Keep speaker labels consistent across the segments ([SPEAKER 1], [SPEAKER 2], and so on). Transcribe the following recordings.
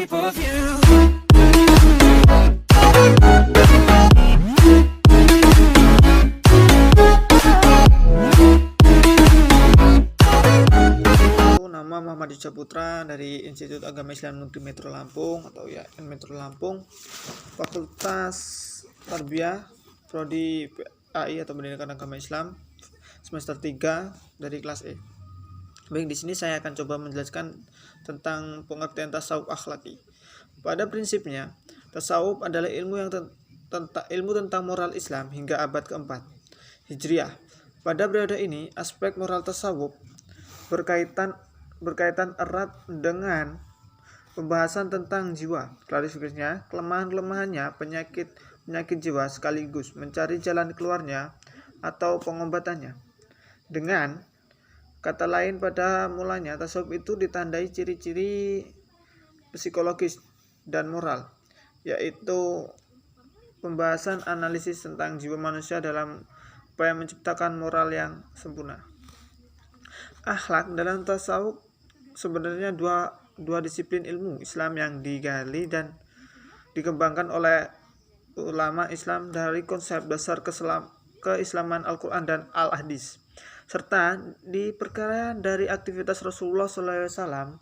[SPEAKER 1] shape of you.
[SPEAKER 2] Nama Muhammad Yusuf Putra dari Institut Agama Islam Negeri Metro Lampung atau IAIN Metro Lampung, Fakultas Tarbiyah, Prodi PAI atau Pendidikan Agama Islam, semester 3 dari kelas E. Baik, di sini saya akan coba menjelaskan tentang pengertian tasawuf akhlaki. Pada prinsipnya, tasawuf adalah ilmu tentang moral Islam hingga abad keempat Hijriah. Pada periode ini, aspek moral tasawuf berkaitan erat dengan pembahasan tentang jiwa. Klarifikasinya, kelemahan-kelemahannya, penyakit jiwa sekaligus mencari jalan keluarnya atau pengobatannya. Dengan kata lain, pada mulanya tasawuf itu ditandai ciri-ciri psikologis dan moral, yaitu pembahasan analisis tentang jiwa manusia dalam upaya menciptakan moral yang sempurna. Akhlak dalam tasawuf sebenarnya dua disiplin ilmu Islam yang digali dan dikembangkan oleh ulama Islam dari konsep dasar keislaman Al-Quran dan Al-Hadis, serta diperkaya dari aktivitas Rasulullah SAW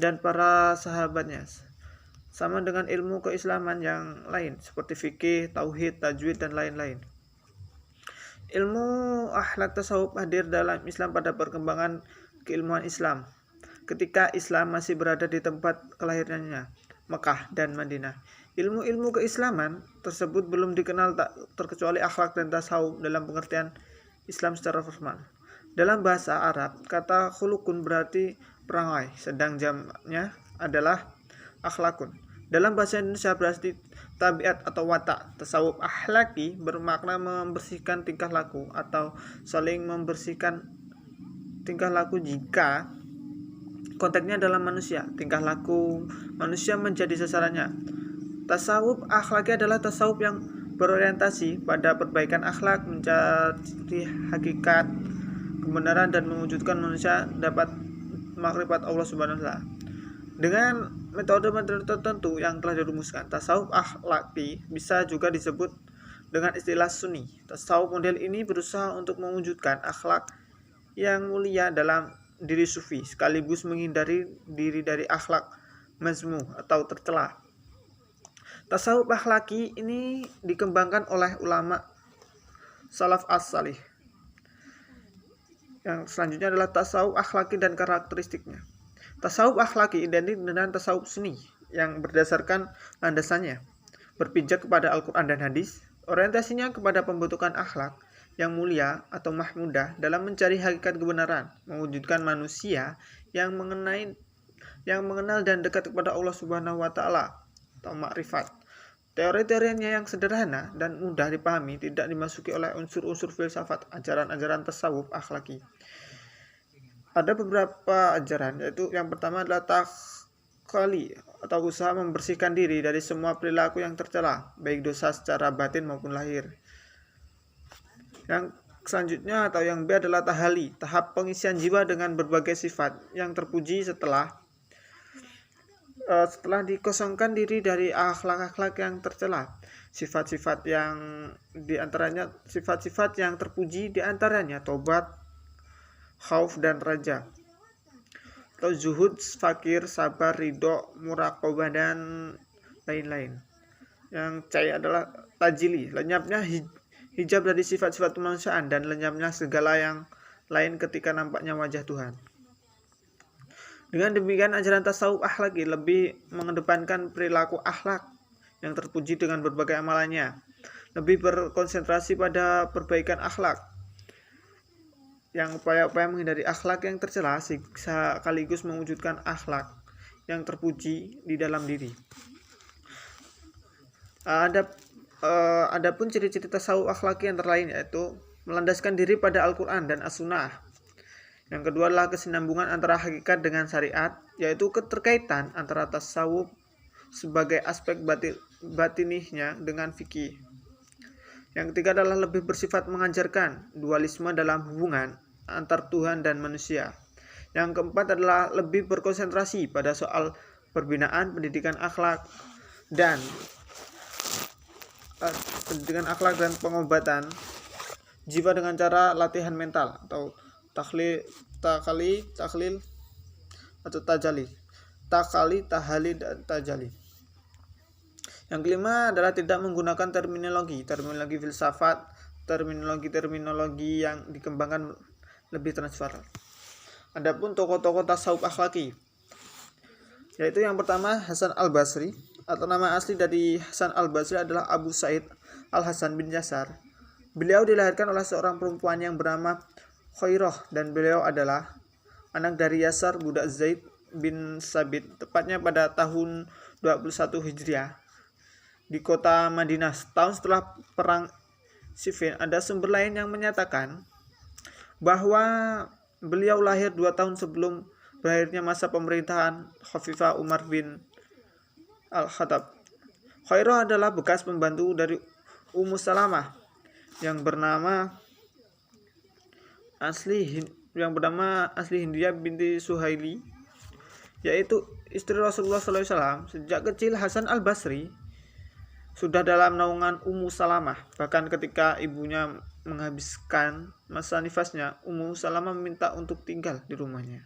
[SPEAKER 2] dan para sahabatnya, sama dengan ilmu keislaman yang lain seperti fikih, tauhid, tajwid, dan lain-lain. Ilmu akhlak tasawuf hadir dalam Islam pada perkembangan keilmuan Islam ketika Islam masih berada di tempat kelahirannya, Mekah dan Madinah. Ilmu-ilmu keislaman tersebut belum dikenal terkecuali akhlak dan tasawuf dalam pengertian Islam secara formal. Dalam bahasa Arab, kata khulukun berarti perangai, sedang jamnya adalah akhlakun. Dalam bahasa Indonesia berarti tabiat atau watak. Tasawuf akhlaki bermakna membersihkan tingkah laku atau saling membersihkan tingkah laku jika konteksnya dalam manusia. Tingkah laku manusia menjadi sasarannya. Tasawuf akhlaki adalah tasawuf yang berorientasi pada perbaikan akhlak, mencari hakikat kebenaran dan mewujudkan manusia dapat makrifat Allah Subhanahu wa taala. Dengan metode-metode tertentu yang telah dirumuskan, tasawuf akhlaki bisa juga disebut dengan istilah sunni. Tasawuf model ini berusaha untuk mewujudkan akhlak yang mulia dalam diri sufi, sekaligus menghindari diri dari akhlak mazmum atau tercela. Tasawuf akhlaki ini dikembangkan oleh ulama salaf as-salih. Yang selanjutnya adalah tasawuf akhlaki dan karakteristiknya. Tasawuf akhlaki identik dengan tasawuf sunni yang berdasarkan landasannya berpijak kepada Al-Quran dan Hadis. Orientasinya kepada pembentukan akhlak yang mulia atau mahmudah dalam mencari hakikat kebenaran, mewujudkan manusia yang mengenal dan dekat kepada Allah Subhanahu wa taala atau makrifat. Teori-teorinya yang sederhana dan mudah dipahami, tidak dimasuki oleh unsur-unsur filsafat, ajaran-ajaran tasawuf akhlaki. Ada beberapa ajaran, yaitu yang pertama adalah takhali atau usaha membersihkan diri dari semua perilaku yang tercela, baik dosa secara batin maupun lahir. Yang selanjutnya atau yang B adalah tahali, tahap pengisian jiwa dengan berbagai sifat yang terpuji setelah dikosongkan diri dari akhlak-akhlak yang tercela. Sifat-sifat yang terpuji diantaranya tobat, khauf dan raja, atau zuhud, fakir, sabar, ridho, muraqabah dan lain-lain. Yang C adalah tajili, lenyapnya hijab dari sifat-sifat kemanusiaan dan lenyapnya segala yang lain ketika nampaknya wajah Tuhan. Dengan demikian, ajaran tasawuf akhlaki lebih mengedepankan perilaku akhlak yang terpuji dengan berbagai amalannya, lebih berkonsentrasi pada perbaikan akhlak, yang upaya-upaya menghindari akhlak yang tercela sekaligus mewujudkan akhlak yang terpuji di dalam diri. Adapun ciri-ciri tasawuf akhlaki yang lain yaitu melandaskan diri pada Al-Quran dan As-Sunnah. Yang kedua adalah kesinambungan antara hakikat dengan syariat, yaitu keterkaitan antara tasawuf sebagai aspek batinihnya dengan fikih. Yang ketiga adalah lebih bersifat mengajarkan dualisme dalam hubungan antar Tuhan dan manusia. Yang keempat adalah lebih berkonsentrasi pada soal perbinaan, pendidikan akhlak dan pengobatan jiwa dengan cara latihan mental atau tahlil atau tahali dan tajali. Yang kelima adalah tidak menggunakan terminologi filsafat, terminologi yang dikembangkan lebih transparan. Adapun tokoh-tokoh tasawuf akhlaki, yaitu yang pertama Hasan al-Basri, atau nama asli dari Hasan al-Basri adalah Abu Sa'id al-Hasan bin Yasar. Beliau dilahirkan oleh seorang perempuan yang bernama Khairah dan beliau adalah anak dari Yasar budak Zaid bin Sabit, tepatnya pada tahun 21 Hijriah di kota Madinah, tahun setelah perang Siffin. Ada sumber lain yang menyatakan bahwa beliau lahir 2 tahun sebelum berakhirnya masa pemerintahan Khalifah Umar bin Al-Khattab. Khairah adalah bekas pembantu dari Ummu Salamah yang bernama asli Hindia binti Suhaili, yaitu istri Rasulullah SAW. Sejak kecil Hasan al-Basri sudah dalam naungan Ummu Salamah. Bahkan ketika ibunya menghabiskan masa nifasnya, Ummu Salamah meminta untuk tinggal di rumahnya.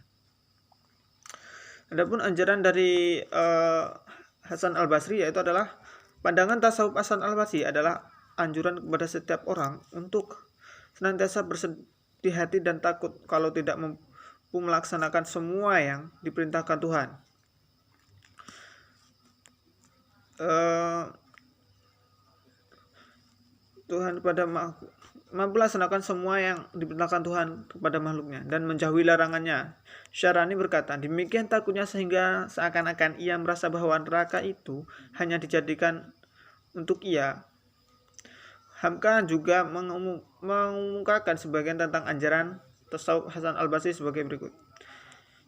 [SPEAKER 2] Adapun ajaran dari Hasan al-Basri yaitu adalah pandangan tasawuf Hasan al-Basri adalah anjuran kepada setiap orang untuk senantiasa bersedih hati dan takut kalau tidak mampu melaksanakan semua yang diperintahkan Tuhan. Mampu laksanakan semua yang diperintahkan Tuhan kepada makhluknya dan menjauhi larangannya. Syarani berkata, demikian takutnya sehingga seakan-akan ia merasa bahwa neraka itu hanya dijadikan untuk ia. Hamka juga mengumumkakan sebagian tentang ajaran tasawuf Hasan al-Basri sebagai berikut.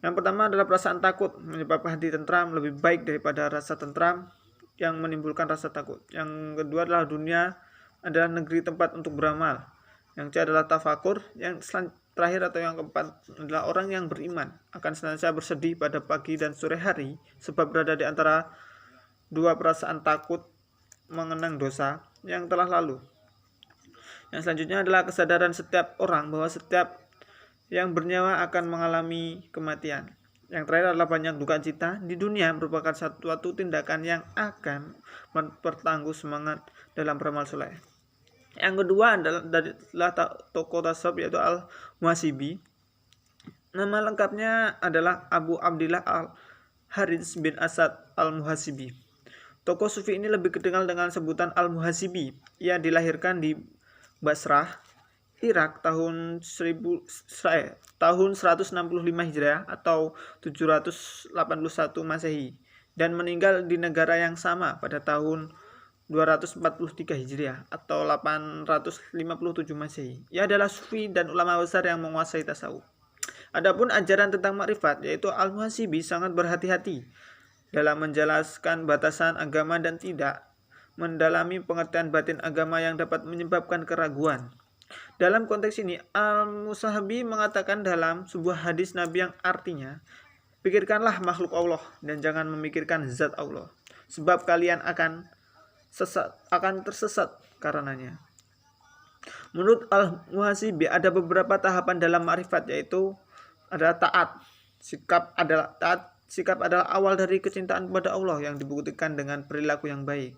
[SPEAKER 2] Yang pertama adalah perasaan takut menyebabkan hati tentram lebih baik daripada rasa tentram yang menimbulkan rasa takut. Yang kedua adalah dunia adalah negeri tempat untuk beramal. Yang ketiga adalah tafakur. Yang terakhir atau yang keempat adalah orang yang beriman akan senantiasa bersedih pada pagi dan sore hari sebab berada di antara dua perasaan takut mengenang dosa yang telah lalu. Yang selanjutnya adalah kesadaran setiap orang bahwa setiap yang bernyawa akan mengalami kematian. Yang terakhir adalah banyak duka cita di dunia merupakan suatu tindakan yang akan mempertangguh semangat dalam beramal soleh. Yang kedua adalah tokoh tasawuf yaitu Al-Muhasibi. Nama lengkapnya adalah Abu Abdillah Al-Harits bin Asad Al-Muhasibi. Tokoh sufi ini lebih dikenal dengan sebutan Al-Muhasibi. Ia dilahirkan di Basrah, Irak tahun 165 Hijriah atau 781 Masehi dan meninggal di negara yang sama pada tahun 243 Hijriah atau 857 Masehi. Ia adalah sufi dan ulama besar yang menguasai tasawuf. Adapun ajaran tentang makrifat yaitu Al-Muhasibi sangat berhati-hati dalam menjelaskan batasan agama dan tidak mendalami pengertian batin agama yang dapat menyebabkan keraguan. Dalam konteks ini, Al-Muhasibi mengatakan dalam sebuah hadis Nabi yang artinya, pikirkanlah makhluk Allah dan jangan memikirkan zat Allah, sebab kalian akan tersesat karenanya. Menurut Al-Muhasibi ada beberapa tahapan dalam makrifat, yaitu adalah taat. Sikap adalah awal dari kecintaan kepada Allah yang dibuktikan dengan perilaku yang baik.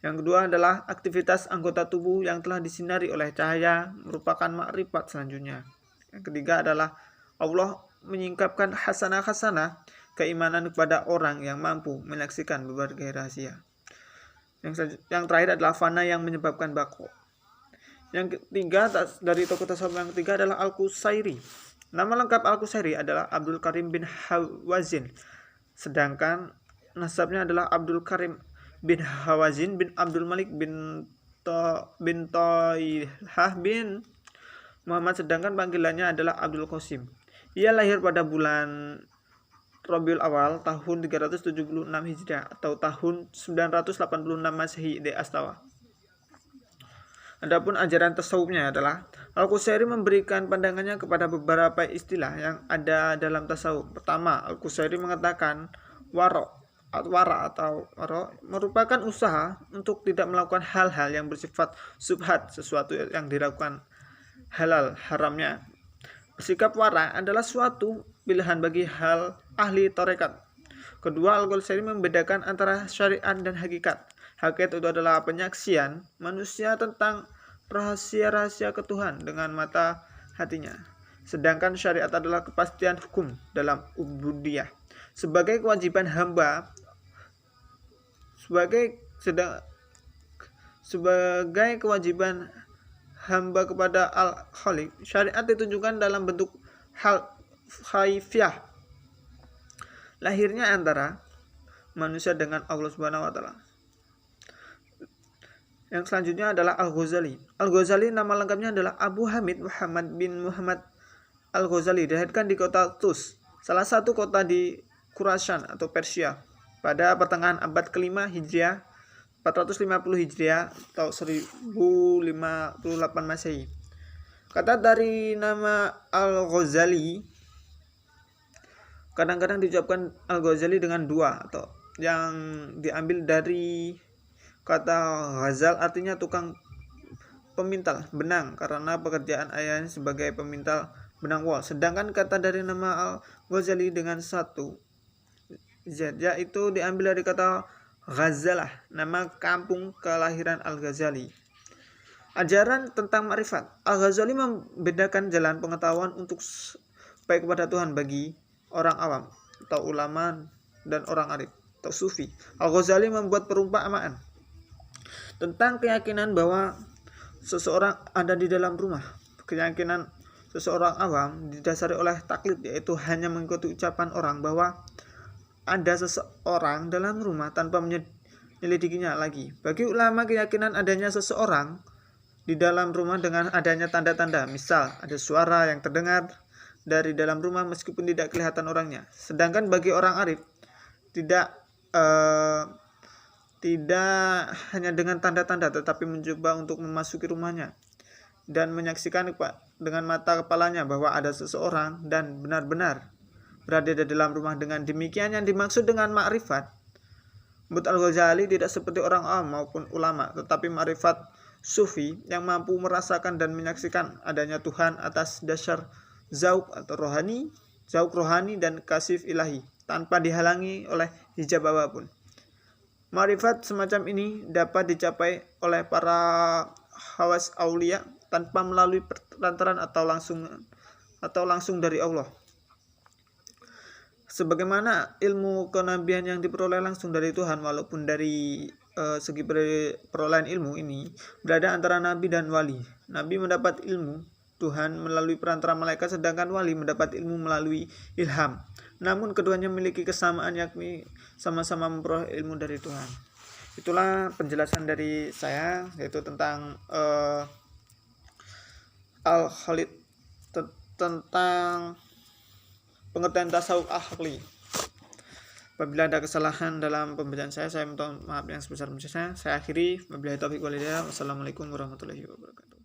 [SPEAKER 2] Yang kedua adalah aktivitas anggota tubuh yang telah disinari oleh cahaya merupakan makrifat selanjutnya. Yang ketiga adalah Allah menyingkapkan hasanah keimanan kepada orang yang mampu menyaksikan berbagai rahasia. Yang terakhir adalah fana yang menyebabkan bako. Yang ketiga dari tokoh tasawuf yang ketiga adalah Al-Qusairi. Nama lengkap Al-Qusairi adalah Abdul Karim bin Hawazin, sedangkan nasabnya adalah Abdul Karim bin Hawazin bin Abdul Malik bin Toihah bin Muhammad, sedangkan panggilannya adalah Abdul Qasim. Ia lahir pada bulan Rabiul Awal tahun 376 Hijriah atau tahun 986 Masehi di Astawa. Adapun ajaran tasawufnya adalah Al-Qusairi memberikan pandangannya kepada beberapa istilah yang ada dalam tasawuf. Pertama, Al-Qusairi mengatakan warok wara atau waro merupakan usaha untuk tidak melakukan hal-hal yang bersifat subhat, sesuatu yang dilakukan halal haramnya. Bersikap wara adalah suatu pilihan bagi hal ahli tarekat. Kedua, Al-Ghazali membedakan antara syariat dan hakikat. Hakikat itu adalah penyaksian manusia tentang rahasia-rahasia ketuhanan dengan mata hatinya. Sedangkan syariat adalah kepastian hukum dalam ubudiyah. Sebagai kewajiban hamba sebagai kewajiban hamba kepada Al-Khaliq, syariat ditunjukkan dalam bentuk hal khaifiyah, lahirnya antara manusia dengan Allah Subhanahu wa taala. Yang selanjutnya adalah Al-Ghazali. Al-Ghazali nama lengkapnya adalah Abu Hamid Muhammad bin Muhammad Al-Ghazali, dilahirkan di kota Tus, salah satu kota di Khurasan atau Persia, pada pertengahan abad ke-5 Hijriah, 450 Hijriah atau 1058 Masehi. Kata dari nama Al-Ghazali kadang-kadang diucapkan Al-Ghazali dengan dua, atau yang diambil dari kata ghazal, artinya tukang pemintal benang, karena pekerjaan ayahnya sebagai pemintal benang wol. Sedangkan kata dari nama Al-Ghazali dengan satu Z, yaitu diambil dari kata Ghazalah, nama kampung kelahiran Al-Ghazali. Ajaran tentang makrifat. Al-Ghazali membedakan jalan pengetahuan untuk baik kepada Tuhan bagi orang awam atau ulama dan orang arif atau sufi. Al-Ghazali membuat perumpamaan tentang keyakinan bahwa seseorang ada di dalam rumah. Keyakinan seseorang awam didasari oleh taklid, yaitu hanya mengikuti ucapan orang bahwa ada seseorang dalam rumah tanpa menyelidikinya lagi. Bagi ulama, keyakinan adanya seseorang di dalam rumah dengan adanya tanda-tanda, misal ada suara yang terdengar dari dalam rumah meskipun tidak kelihatan orangnya. Sedangkan bagi orang arif, tidak hanya dengan tanda-tanda, tetapi mencoba untuk memasuki rumahnya dan menyaksikan dengan mata kepalanya bahwa ada seseorang dan benar-benar berada di dalam rumah. Dengan demikian yang dimaksud dengan makrifat menurut Al-Ghazali tidak seperti orang awam maupun ulama, tetapi makrifat sufi yang mampu merasakan dan menyaksikan adanya Tuhan atas dasar zauq atau zauq rohani dan kasif ilahi tanpa dihalangi oleh hijab apapun. Makrifat semacam ini dapat dicapai oleh para hawas aulia tanpa melalui perantaran atau langsung dari Allah. Sebagaimana ilmu kenabian yang diperoleh langsung dari Tuhan, walaupun dari segi perolehan ilmu ini berada antara nabi dan wali. Nabi mendapat ilmu Tuhan melalui perantara malaikat, sedangkan wali mendapat ilmu melalui ilham. Namun keduanya memiliki kesamaan, yakni sama-sama memperoleh ilmu dari Tuhan. Itulah penjelasan dari saya, yaitu tentang Al-Khalid, tentang pengertian tasawuf akli. Apabila ada kesalahan dalam pembacaan saya minta maaf yang sebesar-besarnya. Saya akhiri. Wabillahi taufiq wal hidayah. Wassalamualaikum warahmatullahi wabarakatuh.